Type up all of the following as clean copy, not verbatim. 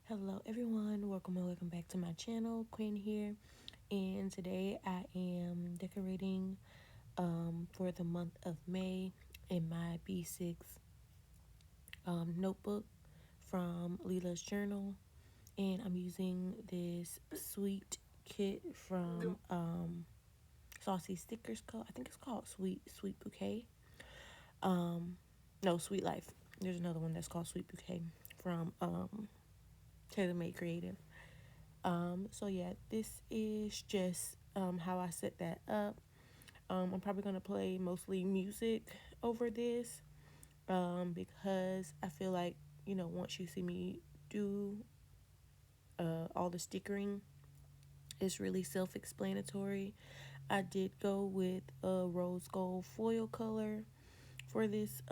Hello everyone, welcome back to my channel. Quinn here, and today I am decorating for the month of May in my B6 notebook from Leela's journal, and I'm using this sweet kit from Saucys Stickers Co. I think it's called Sweet Bouquet. No, Sweet Life. There's another one that's called Sweet Bouquet from Taylormadecreative. So yeah, this is just how I set that up. I'm probably gonna play mostly music over this because I feel like once you see me do all the stickering, it's really self-explanatory. I did go with a rose gold foil color for this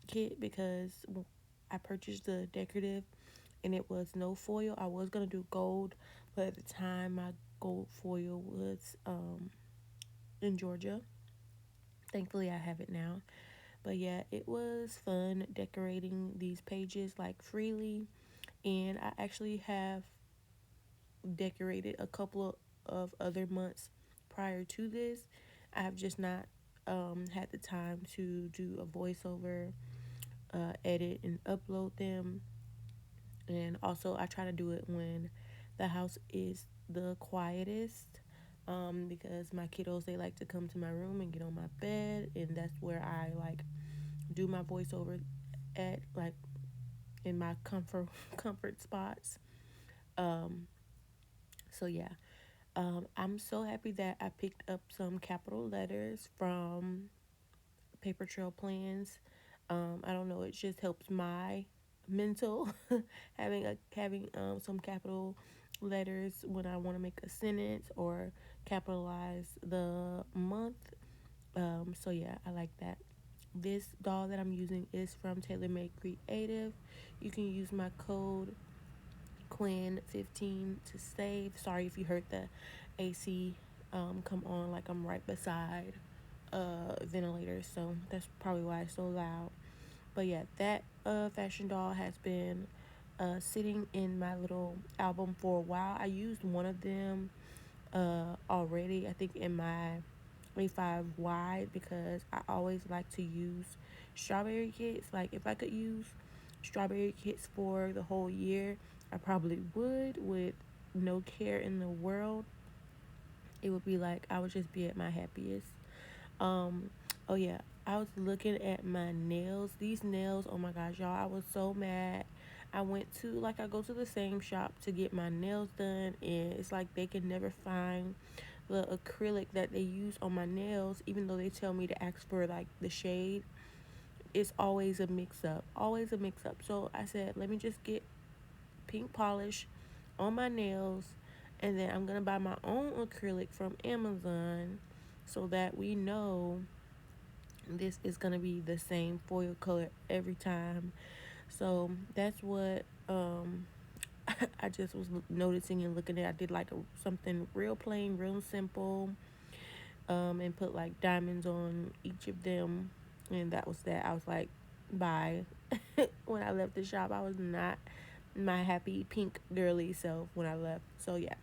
kit because I purchased the decorative and it was no foil. I was gonna do gold, but at the time my gold foil was in Georgia. Thankfully I have it now. But yeah, it was fun decorating these pages like freely, and I actually have decorated a couple of other months prior to this. I have just not had the time to do a voiceover, edit and upload them. And also I try to do it when the house is the quietest, because my kiddos, they like to come to my room and get on my bed, and that's where I like do my voiceover at, like in my comfort spots. So yeah, I'm so happy that I picked up some capital letters from paper trail plans. I don't know, it just helps my mental having some capital letters when I want to make a sentence or capitalize the month. So yeah, I like that. This doll that I'm using is from TaylorMade Creative. You can use my code Quen15 to save. Sorry if you heard the AC come on, like I'm right beside ventilator, so that's probably why it's so loud. But yeah, that fashion doll has been sitting in my little album for a while. I used one of them already, I think in my A5 wide, because I always like to use strawberry kits. Like if I could use strawberry kits for the whole year, I probably would, with no care in the world. It would be like I would just be at my happiest. um oh yeah, I was looking at my nails. These nails, oh my gosh, y'all, I was so mad. I go to the same shop to get my nails done, and it's like they can never find the acrylic that they use on my nails, even though they tell me to ask for like the shade. It's always a mix up. So I said, let me just get pink polish on my nails, and then I'm gonna buy my own acrylic from Amazon so that we know this is gonna be the same foil color every time. So that's what I just was noticing and looking at. I did like something real plain, real simple, and put like diamonds on each of them, and that was that. I was like, bye. When I left the shop, I was not my happy pink girly self when I left. So yeah,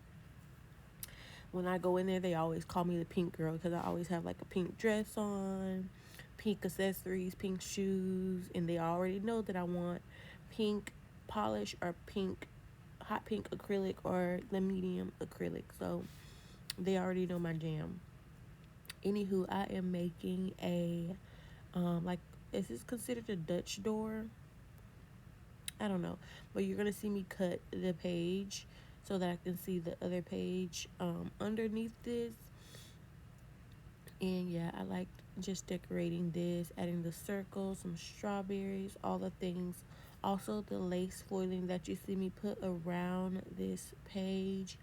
when I go in there, they always call me the pink girl because I always have like a pink dress on, pink accessories, pink shoes, and they already know that I want pink polish or pink, hot pink acrylic or the medium acrylic. So they already know my jam. Anywho, I am making a like, is this considered a Dutch door? I don't know, but you're gonna see me cut the page so that I can see the other page underneath this. And yeah, I like just decorating this, adding the circles, some strawberries, all the things. Also, the lace foiling that you see me put around this page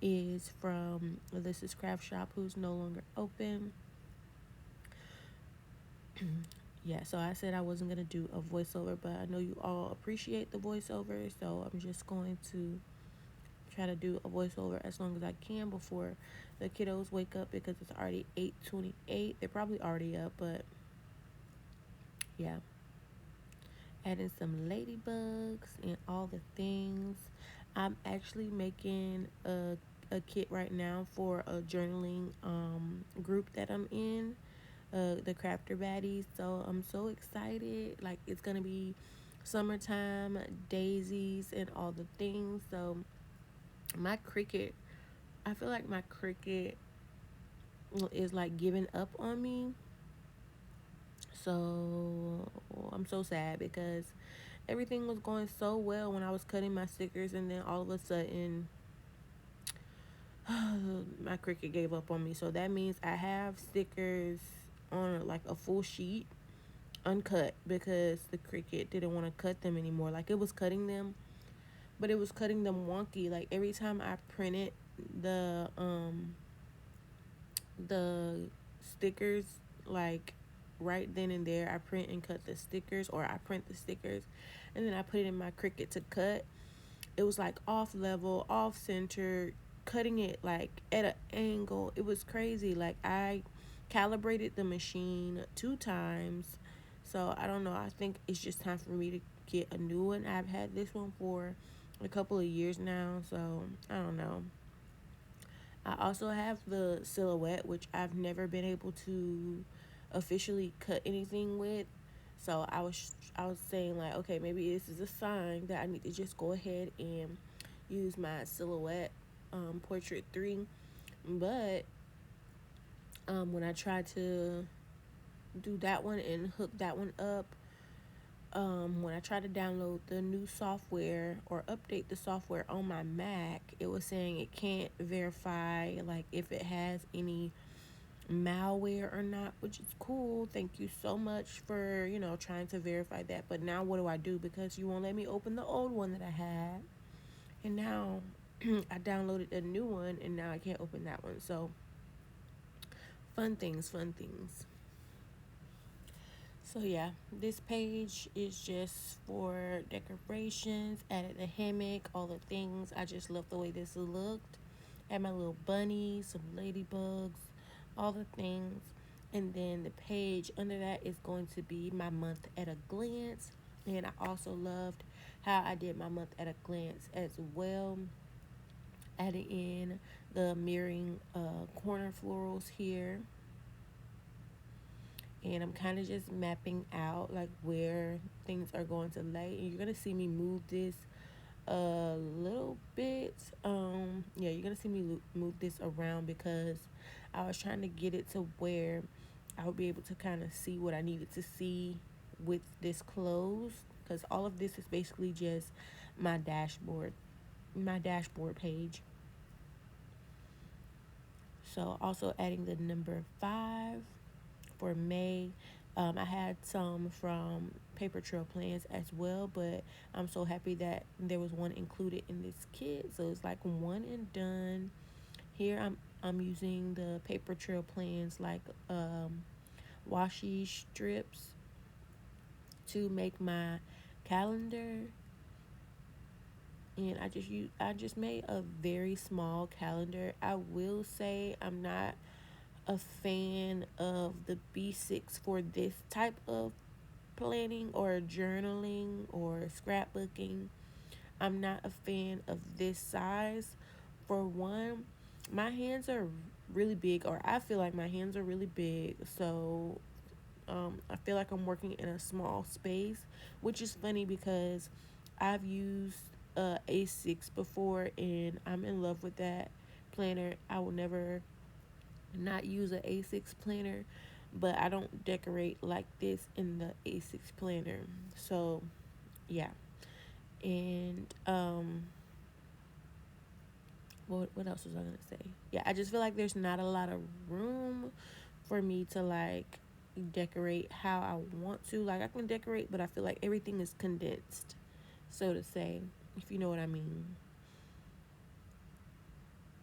is from This Is Craft Shop, who's no longer open. Yeah, so I said I wasn't gonna do a voiceover, but I know you all appreciate the voiceover, so I'm just going to try to do a voiceover as long as I can before the kiddos wake up, because it's already 8:28. They're probably already up, but yeah. Adding some ladybugs and all all the things. I'm actually making a kit right now for a journaling group that I'm in, the Crafter Baddies. So I'm so excited. Like, it's gonna be summertime, daisies, and all the things. So my Cricut, I feel like my Cricut is like giving up on me. So I'm so sad because everything was going so well when I was cutting my stickers, and then all of a sudden my Cricut gave up on me. So that means I have stickers on like a full sheet uncut because the Cricut didn't want to cut them anymore. Like, it was cutting them, but it was cutting them wonky. Like, every time I printed the stickers, like right then and there, I print and cut the stickers, or I print the stickers and then I put it in my Cricut to cut. It was like off level, off center, cutting it like at an angle. It was crazy. Like, I calibrated the machine 2 times. So I don't know. I think it's just time for me to get a new one. I've had this one for a couple of years now, so I don't know. I also have the silhouette, which I've never been able to officially cut anything with. So I was saying, like, okay, maybe this is a sign that I need to just go ahead and use my silhouette portrait 3. But when I tried to do that one and hook that one up, when I tried to download the new software or update the software on my Mac, it was saying it can't verify like if it has any malware or not, which is cool. Thank you so much for, trying to verify that. But now what do I do? Because you won't let me open the old one that I had. And now I downloaded a new one and now I can't open that one. So fun things, fun things. So yeah, this page is just for decorations, added a hammock, all the things. I just love the way this looked. Add my little bunnies, some ladybugs, all the things. And then the page under that is going to be my month at a glance. And I also loved how I did my month at a glance as well. Adding in the mirroring corner florals here. And I'm kind of just mapping out like where things are going to lay. And you're going to see me move this a little bit. Yeah, you're going to see me move this around because I was trying to get it to where I would be able to kind of see what I needed to see with this closed, because all of this is basically just my dashboard page. So also adding the number 5 for May. I had some from Paper Trail Plans as well, but I'm so happy that there was one included in this kit. So it's like one and done. Here I'm using the Paper Trail Plans like washi strips to make my calendar. And I just made a very small calendar. I will say I'm not a fan of the B6 for this type of planning or journaling or scrapbooking. I'm not a fan of this size. For one, my hands are really big, or I feel like my hands are really big. So I feel like I'm working in a small space, which is funny because I've used A6 before and I'm in love with that planner. I will never not use an A6 planner, but I don't decorate like this in the A6 planner. So yeah. And what else was I gonna say? Yeah, I just feel like there's not a lot of room for me to like decorate how I want to. Like, I can decorate, but I feel like everything is condensed, so to say, if you know what I mean.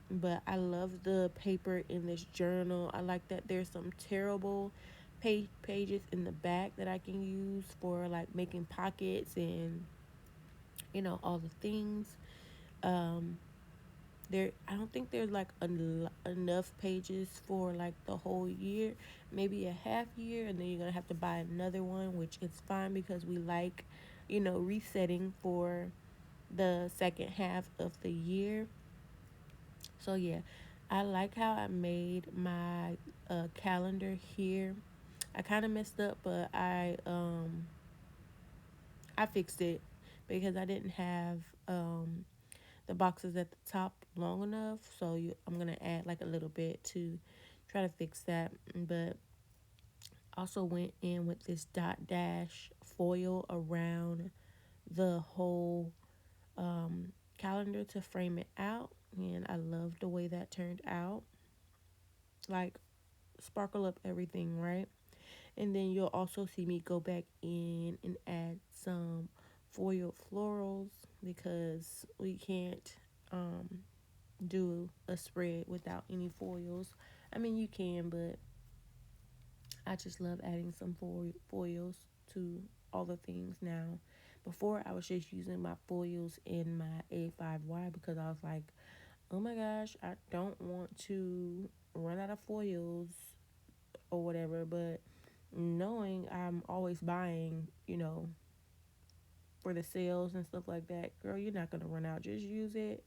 But I love the paper in this journal. I like that there's some terrible pages in the back that I can use for like making pockets and all the things. I don't think there's like enough pages for like the whole year. Maybe a half year, and then you're gonna have to buy another one, which is fine because we like resetting for the second half of the year. So yeah, I like how I made my calendar here. I kind of messed up, but I fixed it because I didn't have the boxes at the top long enough. So I'm gonna add like a little bit to try to fix that. But also went in with this dot dash foil around the whole calendar to frame it out, and I love the way that turned out. Like, sparkle up everything, right? And then you'll also see me go back in and add some foil florals because we can't do a spread without any foils. I mean, you can, but I just love adding some foils to all the things now. Before, I was just using my foils in my A5Y because I was like, oh my gosh, I don't want to run out of foils or whatever. But knowing I'm always buying, for the sales and stuff like that, girl, you're not going to run out. Just use it.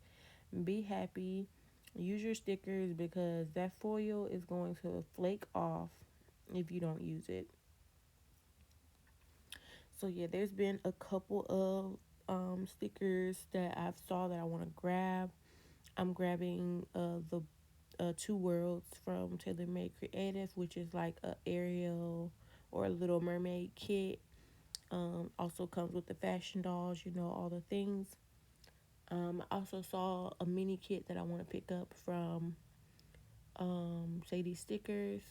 Be happy. Use your stickers because that foil is going to flake off if you don't use it. So yeah, there's been a couple of stickers that I've saw that I want to grab. I'm grabbing the Two Worlds from Taylormadecreative, which is like a Ariel or a Little Mermaid kit. Also comes with the fashion dolls, all the things. I also saw a mini kit that I want to pick up from Sadie Stickers.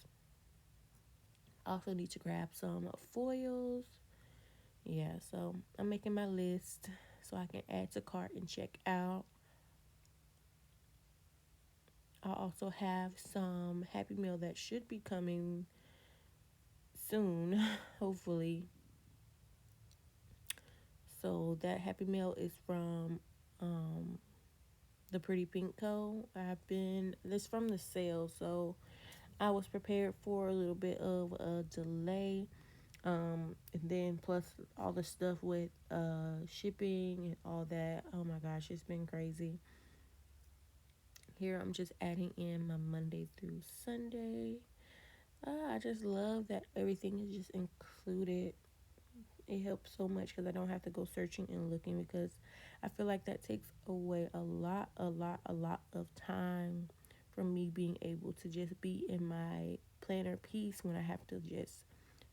I also need to grab some foils. Yeah, so I'm making my list so I can add to cart and check out. I also have some Happy Meal that should be coming soon, hopefully. So that Happy Meal is from the Pretty Pink Co. This from the sale, so I was prepared for a little bit of a delay. And then plus all the stuff with shipping and all that. Oh my gosh, it's been crazy. Here I'm just adding in my Monday through Sunday. I just love that everything is just included. It helps so much because I don't have to go searching and looking, because I feel like that takes away a lot of time from me being able to just be in my planner piece when I have to just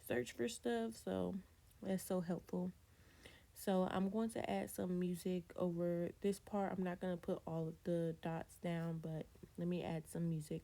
search for stuff. So that's so helpful. So I'm going to add some music over this part. I'm not going to put all of the dots down, but let me add some music.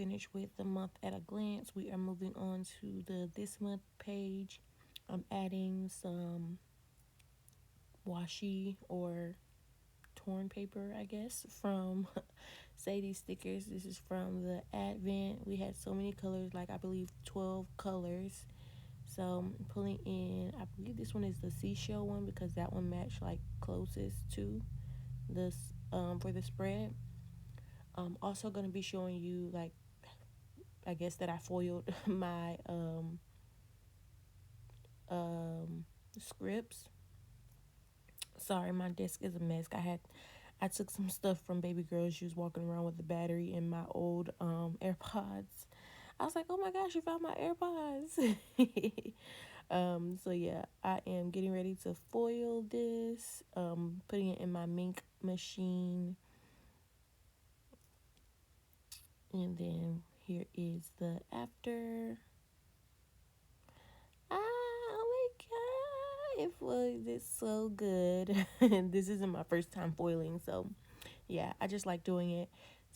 finished with the month at a glance. We are moving on to the this month page. I'm adding some washi or torn paper, I guess, from Sadie stickers. This is from the Advent. We had so many colors, like I believe 12 colors. So I'm pulling in, I believe this one is the seashell one because that one matched like closest to this for the spread. I'm also going to be showing you, like, I guess that I foiled my scripts. Sorry, my desk is a mess. I took some stuff from baby girl. She was walking around with the battery in my old AirPods. I was like, oh my gosh, you found my AirPods. So yeah, I am getting ready to foil this, putting it in my mink machine. And then here is the after. Oh my god, it foiled it so good. And this isn't my first time foiling, so yeah, I just like doing it.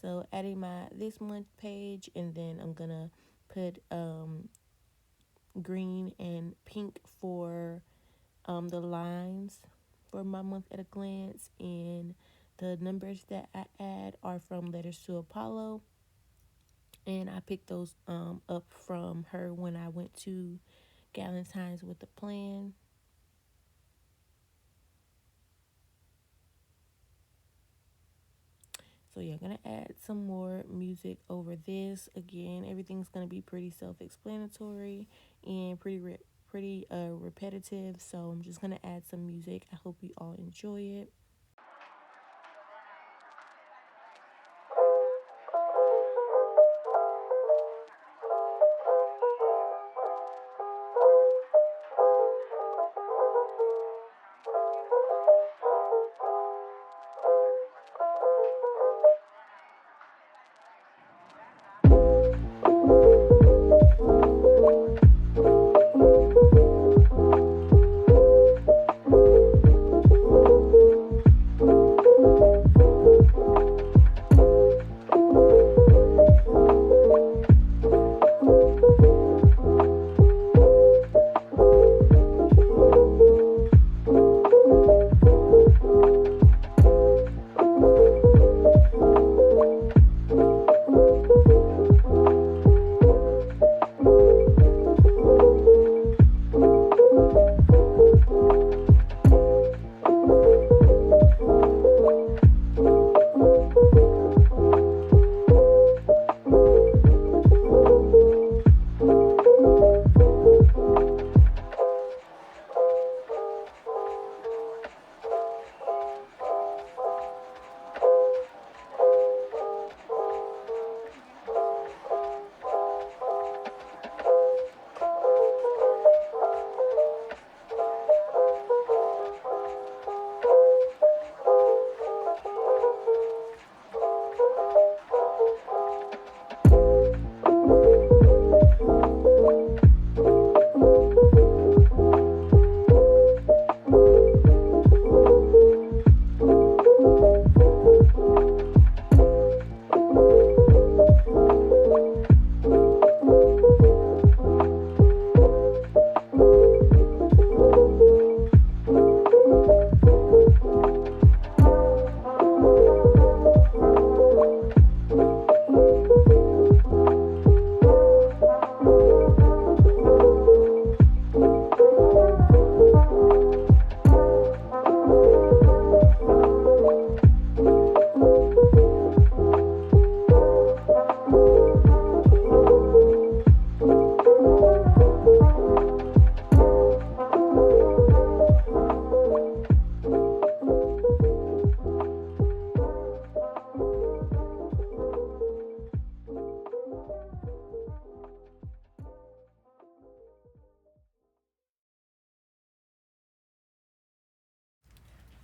So adding my this month page, and then I'm gonna put green and pink for the lines for my month at a glance, and the numbers that I add are from Letters to Apollo, and I picked those up from her when I went to Galentine's with the plan. So yeah, I'm gonna add some more music over this. Again, everything's gonna be pretty self-explanatory and pretty repetitive. So I'm just gonna add some music. I hope you all enjoy it.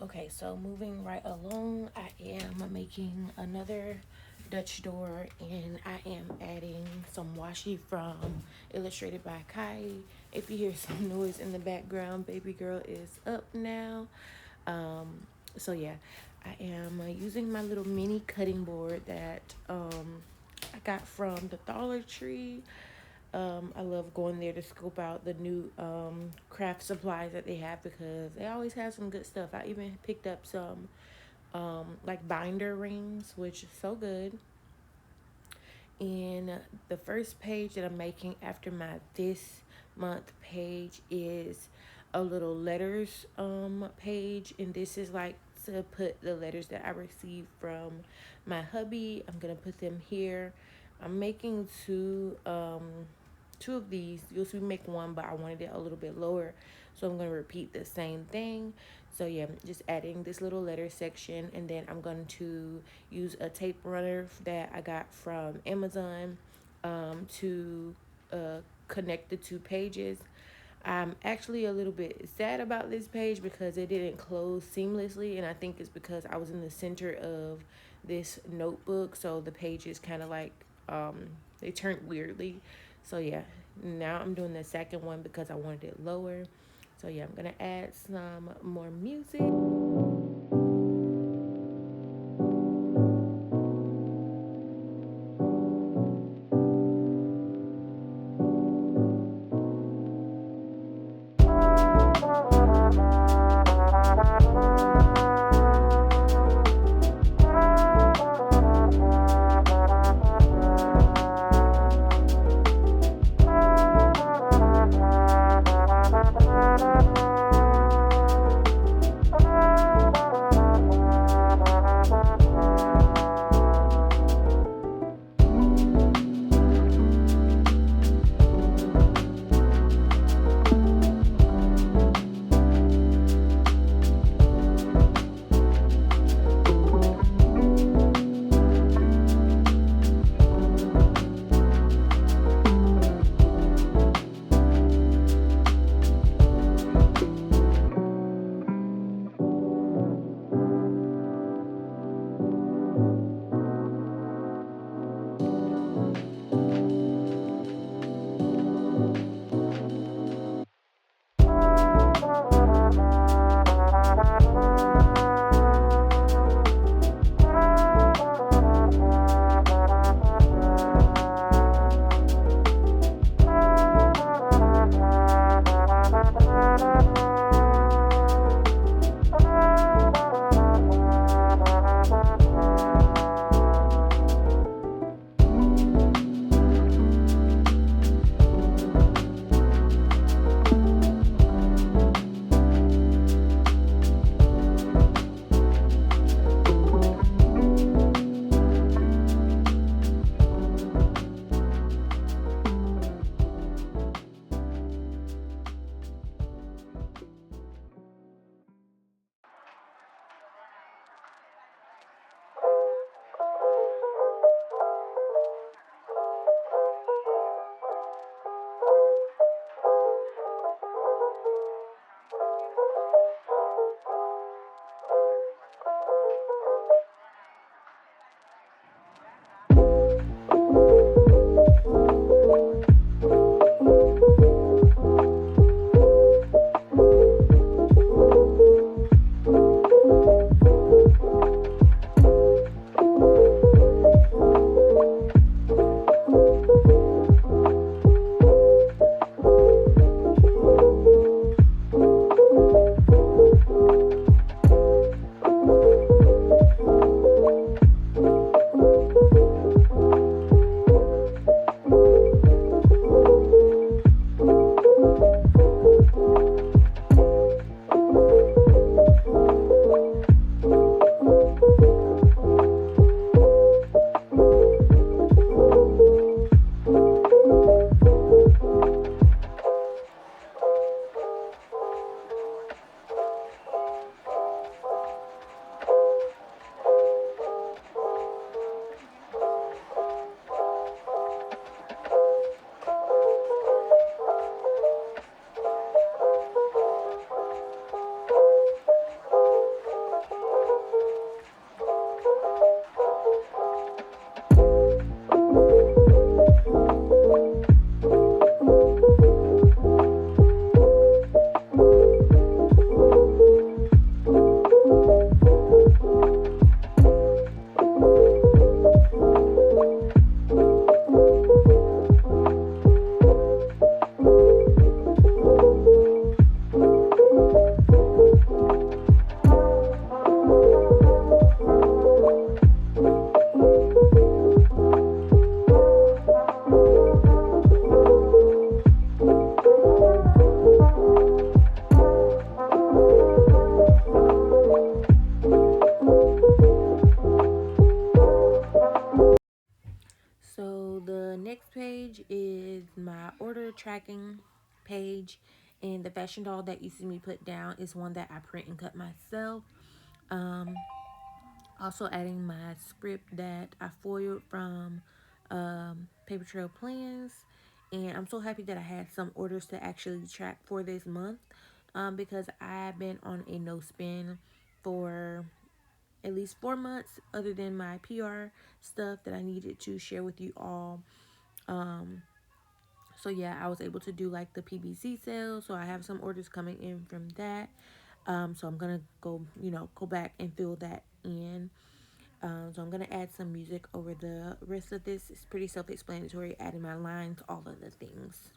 Okay, so moving right along, I am making another Dutch door, and I am adding some washi from Illustrated by Kai. If you hear some noise in the background, baby girl is up now. So yeah, I am using my little mini cutting board that I got from the Dollar Tree. I love going there to scope out the new craft supplies that they have because they always have some good stuff. I even picked up some like binder rings, which is so good. And the first page that I'm making after my this month page is a little letters page, and this is like to put the letters that I received from my hubby. I'm gonna put them here. I'm making two of these. You'll see me make one, but I wanted it a little bit lower, so I'm gonna repeat the same thing. So yeah, just adding this little letter section, and then I'm going to use a tape runner that I got from Amazon to connect the two pages. I'm actually a little bit sad about this page because it didn't close seamlessly, and I think it's because I was in the center of this notebook, so the pages kind of like they turned weirdly. So yeah, now I'm doing the second one because I wanted it lower. So yeah, I'm gonna add some more music. my order tracking page, and the fashion doll that you see me put down is one that I print and cut myself. Also adding my script that I foiled from Paper Trail Plans, and I'm so happy that I had some orders to actually track for this month, because I've been on a no spin for at least 4 months, other than my PR stuff that I needed to share with you all. So yeah, I was able to do like the PBC sale, so I have some orders coming in from that. So I'm gonna go back and fill that in. So I'm gonna add some music over the rest of this. It's pretty self-explanatory, adding my lines, all of the things.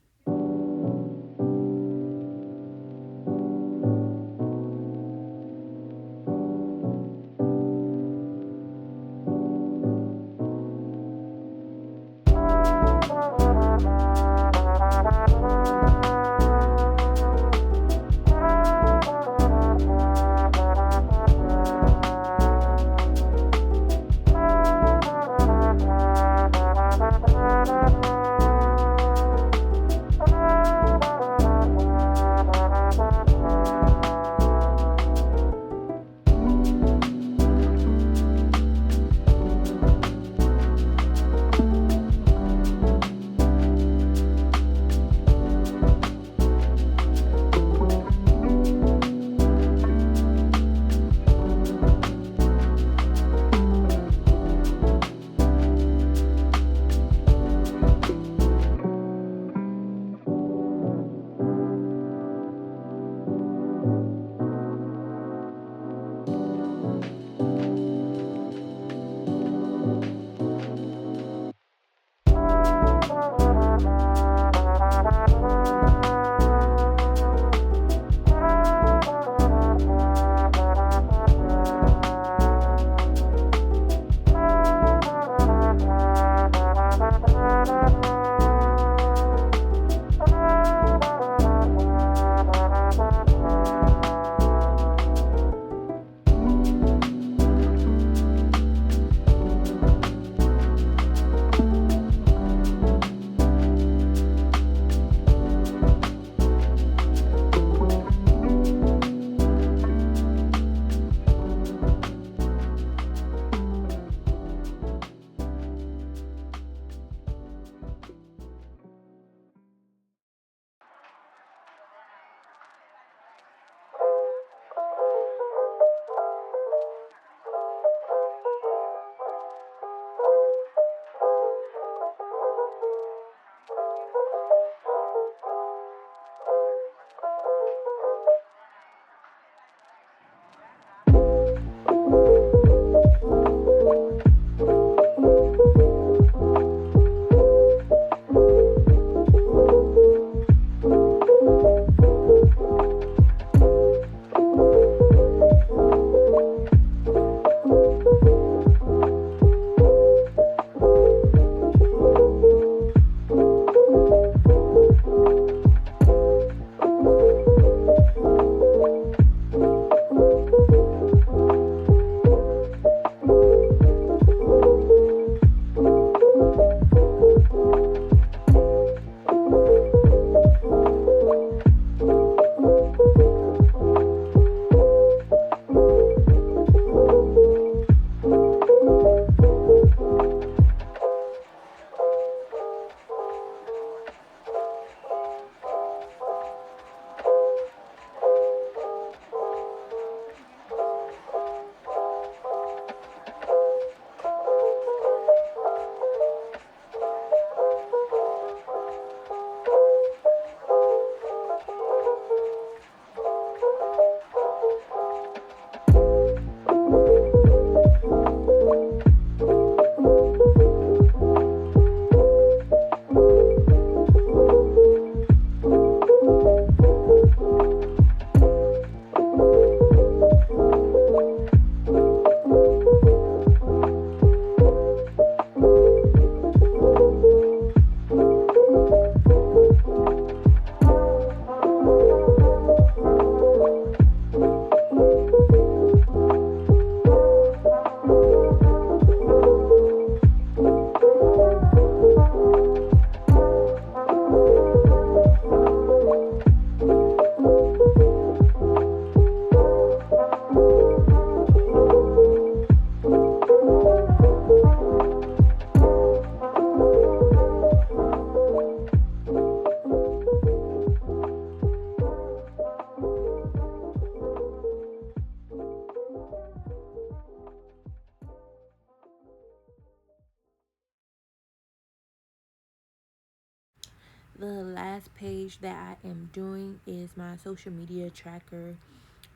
The last page that I am doing is my social media tracker.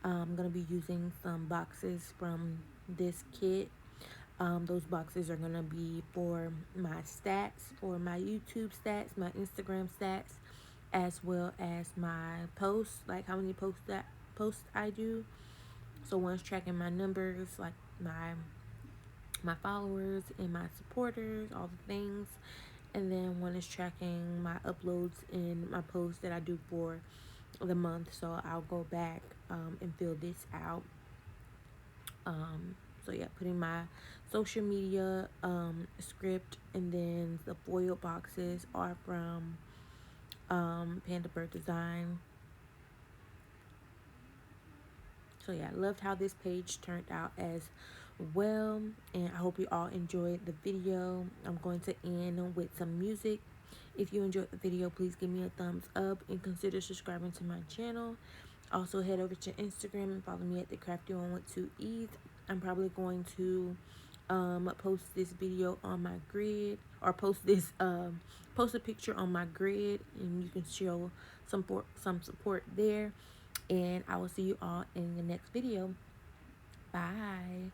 I'm going to be using some boxes from this kit. Those boxes are going to be for my stats, for my YouTube stats, my Instagram stats, as well as my posts, like how many posts I do. So one's tracking my numbers, like my followers and my supporters, all the things. And then one is tracking my uploads and my posts that I do for the month. So I'll go back and fill this out. So yeah, putting my social media script, and then the foil boxes are from Panda Bird Design. So yeah, I loved how this page turned out as well, and I hope you all enjoyed the video. I'm going to end with some music. If you enjoyed the video, please give me a thumbs up and consider subscribing to my channel. Also, head over to Instagram and follow me at the Crafty One with 2 E's. I'm probably going to post this video on my grid, or post a picture on my grid, and you can show some support there. And I will see you all in the next video. Bye.